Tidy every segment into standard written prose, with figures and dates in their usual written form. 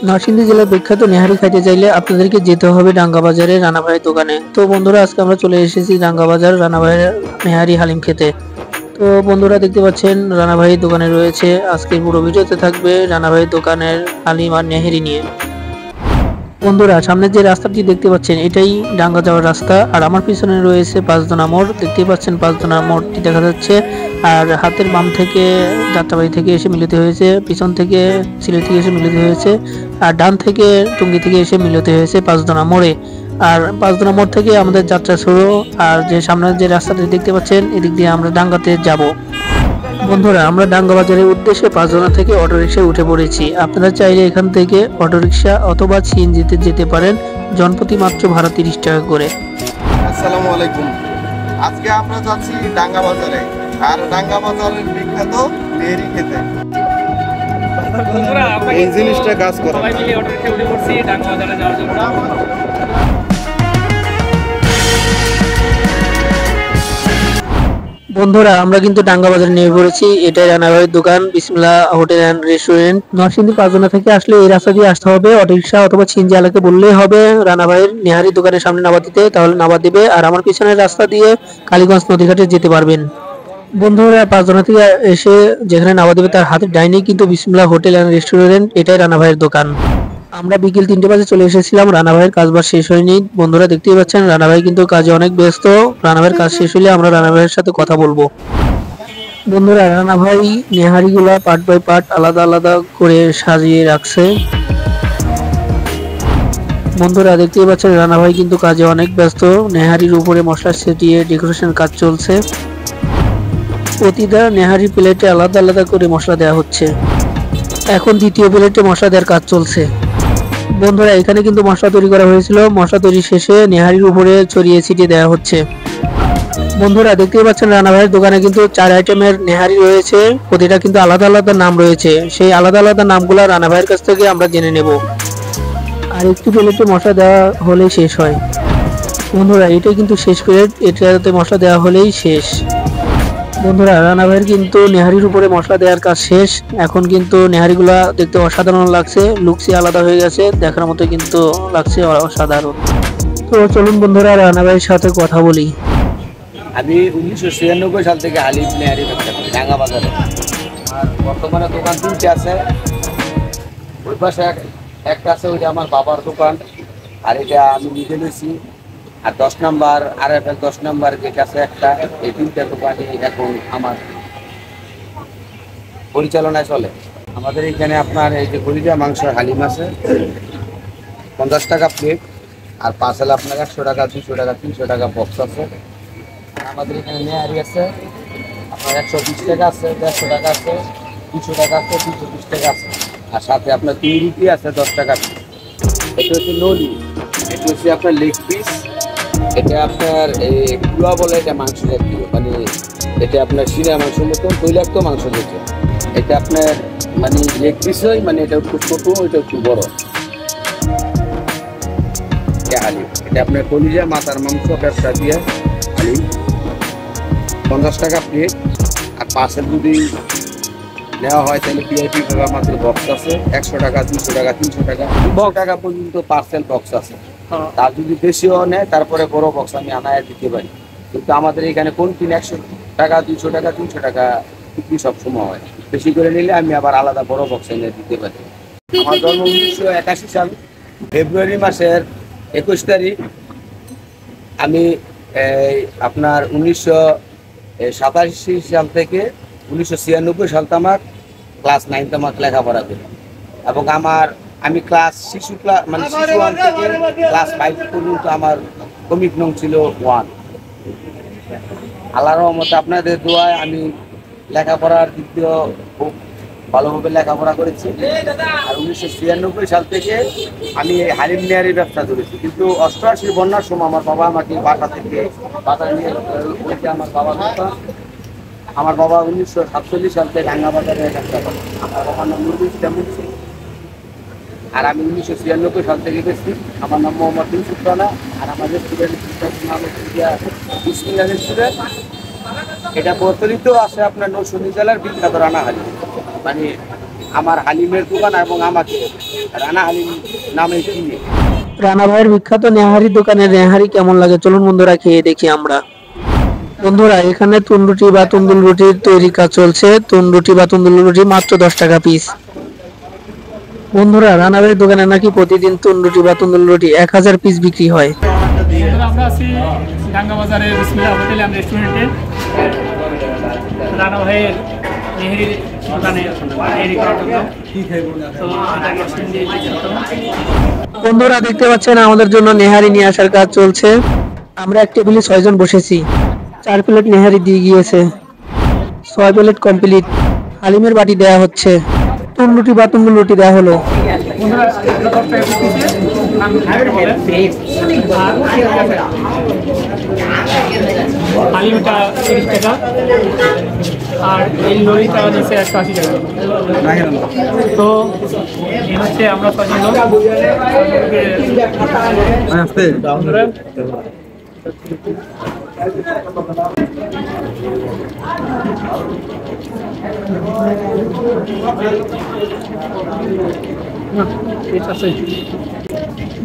নরসিংদী জেলার বিখ্যাত নেহারি খাইতে চাইলে আপনাদেরকে যেতে হবে ডাঙ্গা বাজারে রানা ভাইয়ের দোকানে। তো বন্ধুরা, আজকে আমরা চলে এসেছি ডাঙ্গা বাজার রানা ভাইয়ের নেহারি হালিম খেতে। তো বন্ধুরা, দেখতে পাচ্ছেন রানা ভাইয়ের দোকানে রয়েছে। আজকের পুরো ভিডিওতে থাকবে রানা ভাইয়ের দোকানের হালিম আর নেহারি নিয়ে। বন্ধুরা, সামনে যে রাস্তাটি দেখতে পাচ্ছেন এটাই ডাঙ্গা যাওয়ার রাস্তা, আর আমার পিছনে রয়েছে পাঁচদোনা মোড়। দেখতেই পাচ্ছেন পাঁচদোনা মোড়টি দেখা যাচ্ছে। আর হাতের বাম থেকে যাত্রাবাড়ি থেকে এসে মিলিত হয়েছে, পিছন থেকে সিলেট থেকে এসে মিলিত হয়েছে, আর ডান থেকে টুঙ্গি থেকে এসে মিলিত হয়েছে পাঁচদোনা মোড়ে। আর পাঁচদোনা মোড় থেকে আমাদের যাত্রা শুরু। আর যে সামনের যে রাস্তাটি দেখতে পাচ্ছেন এদিক দিয়ে আমরা ডাঙ্গাতে যাব। বন্ধুরা, আমরা ডাঙ্গা বাজারের উদ্দেশ্যে পাঁচদোনা থেকে অটোরিকশায় উঠে পড়েছি। আপনারা চাইলে এখান থেকে অটোরিকশা অথবা সিএনজিতে যেতে পারেন, জনপ্রতি মাত্র ভাড়া 30 টাকা করে। আসসালামু আলাইকুম। আজকে আমরা যাচ্ছি ডাঙ্গা বাজারে, আর ডাঙ্গা বাজারের বিখ্যাত নেহারি খেতে। এই জিনিসটা কাজ করে সবাই মিলে অটোরিকশায় উঠে পড়ছি ডাঙ্গা বাজারে যাওয়ার জন্য। বন্ধুরা, আমরা কিন্তু ডাঙ্গা বাজারে নেমে পড়েছি। এটাই রানা ভাইয়ের দোকান বিসমিল্লাহ hotel and restaurant. Narsingdi Panchdona থেকে আসলে এই রাস্তা দিয়ে আসতে হবে। অটোরিকশা অথবা সিএনজি আলাকে বললেই হবে রানা ভাইয়ের নেহারি দোকানের সামনে নামা দিতে, তাহলে নামা দিবে। আর আমার পিছনের রাস্তা দিয়ে কালীগঞ্জ নদীঘাটে যেতে পারবেন। বন্ধুরা, পাঁচদোনা থেকে এসে যেখানে নামা দিবে তার হাতের ডাইনে কিন্তু বিসমিল্লাহ হোটেল অ্যান্ড রেস্টুরেন্ট। এটাই রানা ভাইয়ের দোকান। আমরা বিকেল 3টে বাজে চলে এসেছিলাম। রানা ভাইয়ের কাজবাজ শেষ হয়নি। বন্ধুরা, দেখতেই পাচ্ছেন রানা ভাই কিন্তু কাজে অনেক ব্যস্ত। রানা ভাইয়ের কাজ শেষ হলে আমরা রানা ভাইয়ের সাথে কথা বলবো। বন্ধুরা, রানা ভাই নেহারিগুলা পার্ট বাই পার্ট আলাদা আলাদা করে সাজিয়ে রাখছে। বন্ধুরা, দেখতেই পাচ্ছেন রানা ভাই কিন্তু কাজে অনেক ব্যস্ত। নেহারির উপরে মশলা ছিটিয়ে ডেকোরেশন কাজ চলছে। প্রতিটা নেহারি প্লেটে আলাদা আলাদা করে মশলা দেওয়া হচ্ছে। এখন দ্বিতীয় প্লেটে মশলা দেওয়ার কাজ চলছে। বন্ধুরা, এখানে কিন্তু মশলা তৈরি করা হয়েছিল। মশলা তৈরি শেষে নেহারির উপরে ছড়িয়ে ছিটিয়ে দেওয়া হচ্ছে। বন্ধুরা, দেখতেই পাচ্ছেন রানা ভাইয়ের দোকানে কিন্তু 4 আইটেমের নেহারি রয়েছে। প্রতিটা কিন্তু আলাদা আলাদা নাম রয়েছে। সেই আলাদা আলাদা নামগুলো রানা ভাইয়ের কাছ থেকে আমরা জেনে নেব। আর একটু প্লেটে মশলা দেওয়া হলেই শেষ হয়। বন্ধুরা, এটাই কিন্তু শেষ প্লেট, এটাতে মশলা দেওয়া হলেই শেষ। বন্ধুরা, রানা ভাইয়ের কিন্তু নেহারির উপরে মশলা দেওয়ার কাজ শেষ। এখন কিন্তু নেহারিগুলা দেখতে অসাধারণ লাগছে, লুকসই আলাদা হয়ে গেছে, দেখার মতো কিন্তু লাগছে অসাধারণ। তো চলুন বন্ধুরা, রানা ভাইয়ের সাথে কথা বলি। আমি 1996 সাল থেকে হালিম নেহারি ব্যবসা করি ডাঙ্গা বাজারে। আর বর্তমানে দোকান 3টে আছে। ওই পাশে একটা আছে, ওইটা আমার বাবার দোকান, আর এটা আমি নিজে নিয়েছি। আর 10 নম্বর RFL 10 নম্বর যে কাছে একটা, এই 3টে দোকানই এখন আমার পরিচালনায় চলে। আমাদের এখানে আপনার এই যে কলিজা মাংস হালিম আছে 50 টাকা প্লেট, আর পার্সেল আপনার 100 টাকা, 200 টাকা, 300 টাকা বক্স আছে। আমাদের এখানে নেহারি আছে আপনার 120 টাকা আছে, 150 টাকা আছে, 200 টাকা আছে, 220 টাকা আছে। আর সাথে আপনার 3 রুটি আছে 10 টাকা পিস। এটা হচ্ছে নলি, এটা হচ্ছে আপনার লেগ পিস। এটা আপনার কুয়া বলে, এটা মাংস জাতীয়, মানে এটা আপনার শিরা মাংসের মতন তৈলাক্ত মাংস যেটা। এটা আপনার মানে লেগ পিস হয়, মানে এটা একটু ছোটো, এটা একটু বড়। হালিম এটা আপনার কলিজা মাথার মাংস ব্যবসা দিয়ে হালিম 50 টাকা প্লেট। আর পার্সেল যদি নেওয়া হয় তাহলে VIP ভাবে আমাদের বক্স আছে 100 টাকা, 200 টাকা, 300 টাকা, 200 টাকা পর্যন্ত পার্সেল বক্স আছে। তার যদি বেশিও নেয় তারপরে বড় বক্স আমি আনায় দিতে পারি। কিন্তু আমাদের এখানে কোন 100 টাকা, 200 টাকা, 300 টাকা বিক্রি সবসময় হয়। বেশি করে নিলে আমি আবার আলাদা বড় বক্স এনে দিতে পারি। আমার জন্ম 1981 সাল ফেব্রুয়ারি মাসের 21 তারিখ। আমি আপনার 1987 সাল থেকে 1996 সাল তামাক ক্লাস 9 তামাক লেখাপড়া করি। এবং আমি ক্লাস শিশু মানে শিশু 1 থেকে ক্লাস 5 পর্যন্ত আমার কমিক নং ছিল 1। আল্লাহর রহমতে আপনাদের দোয়ায় আমি লেখাপড়ার দিক দিয়েও খুব ভালোভাবে লেখাপড়া করেছি। আর 1996 সাল থেকে আমি এই হালিম নেহারি ব্যবসা করেছি। কিন্তু 88 বন্যার সময় আমার বাবা আমাকে বাসা থেকে বাজার নিয়ে আমার বাবা 1947 সাল থেকে ডাঙ্গা বাজারে ব্যবসা করে। আমার বাবার নাম নুরুল ইসলাম। আর আমি 1996 সাল থেকে গেছি। আমার নাম মোহাম্মদ ইউসুফ রানা। আর আমার রেস্টুরেন্টের নাম হচ্ছে বিসমিল্লাহ রেস্টুরেন্ট। এটা প্রচলিত আছে আপনার নরসিংদী জেলার বিখ্যাত রানা হালিম, মানে আমার হালিমের দোকান এবং আমাকে রানা হালিম নামে চিনি। রানা ভাইয়ের বিখ্যাত নেহারির দোকানের নেহারি কেমন লাগে চলুন বন্ধুরা খেয়ে দেখি আমরা। বন্ধুরা এখানে তুনরুটি বা তন্দুর রুটির তৈরি কাজ চলছে। তুনরুটি বা তন্দুর রুটি মাত্র 10 টাকা পিস। বন্ধুরা রানা ভাইয়ের দোকানে নাকি প্রতিদিন তুনরুটি বা তন্দুর রুটি 1000 পিস বিক্রি হয়। আমরা আছি ডাঙ্গা বাজারে বিসমিল্লাহ হোটেল অ্যান্ড রেস্টুরেন্টে রানা ভাইয়ের নেহেরি দোকানে নেহেরি করার জন্য। তো বন্ধুরা দেখতে পাচ্ছেন আমাদের জন্য নেহারি নিয়ে আসার কাজ চলছে। আমরা এক টেবিলে 6 জন বসেছি। 4 প্লেট নেহারি দিয়ে গিয়েছে, 6 প্লেট কমপ্লিট। হালিমের বাটি দেয়া হচ্ছে, তুনরুটি বা তন্দুর রুটি দেওয়া হলো। বন্ধুরা হালিমটা 30 টাকা আর এই ললিটা নিচ্ছে 180 টাকা। তো এই হচ্ছে আমরা 6 জন লোক। বন্ধুরা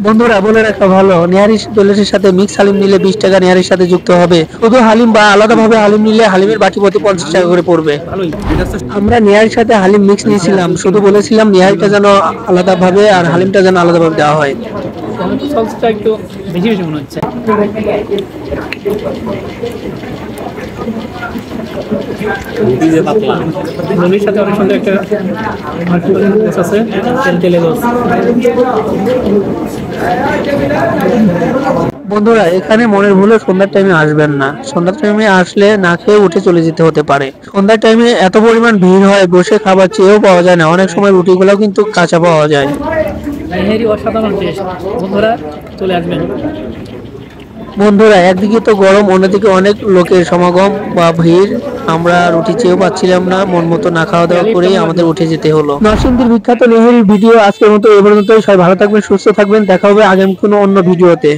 বন্ধুরা বলে রাখা ভালো, নেহারি প্লেটের সাথে মিক্স হালিম নিলে 20 টাকা নেহারির সাথে যুক্ত হবে। শুধু হালিম বা আলাদাভাবে হালিম নিলে হালিমের বাটি প্রতি 50 টাকা করে পড়বে। আমরা নেহারির সাথে হালিম মিক্স নিয়েছিলাম, শুধু বলেছিলাম নেহারিটা যেন আলাদাভাবে আর হালিমটা যেন আলাদাভাবে দেওয়া হয়। সসটা একটু বেশি বেশি মনে হচ্ছে। রুটির সাথে অনেক সুন্দর একটা আছে, তেলে দোষ। বন্ধুরা এখানে মনের ভুলে সন্ধ্যার টাইমে আসবেন না। সন্ধ্যার টাইমে আসলে না খেয়ে উঠে চলে যেতে হতে পারে। সন্ধ্যার টাইমে এত পরিমাণ ভিড় হয়, বসে খাবার চেয়েও পাওয়া যায় না। অনেক সময় রুটিগুলোও কিন্তু কাঁচা পাওয়া যায়। নেহেরি অসাধারণ টেস্ট, বন্ধুরা চলে আসবেন। বন্ধুরা একদিকে তো গরম, অন্যদিকে অনেক লোকের সমাগম বা ভিড়। আমরা রুটি চেয়েও পাচ্ছিলাম না, মন মতো না খাওয়া দাওয়া করেই আমাদের উঠে যেতে হলো। নরসিংদীর বিখ্যাত নেহেরির ভিডিও আজকের মতো এই পর্যন্তই। সবাই ভালো থাকবেন, সুস্থ থাকবেন। দেখা হবে আগামী কোনো অন্য ভিডিওতে।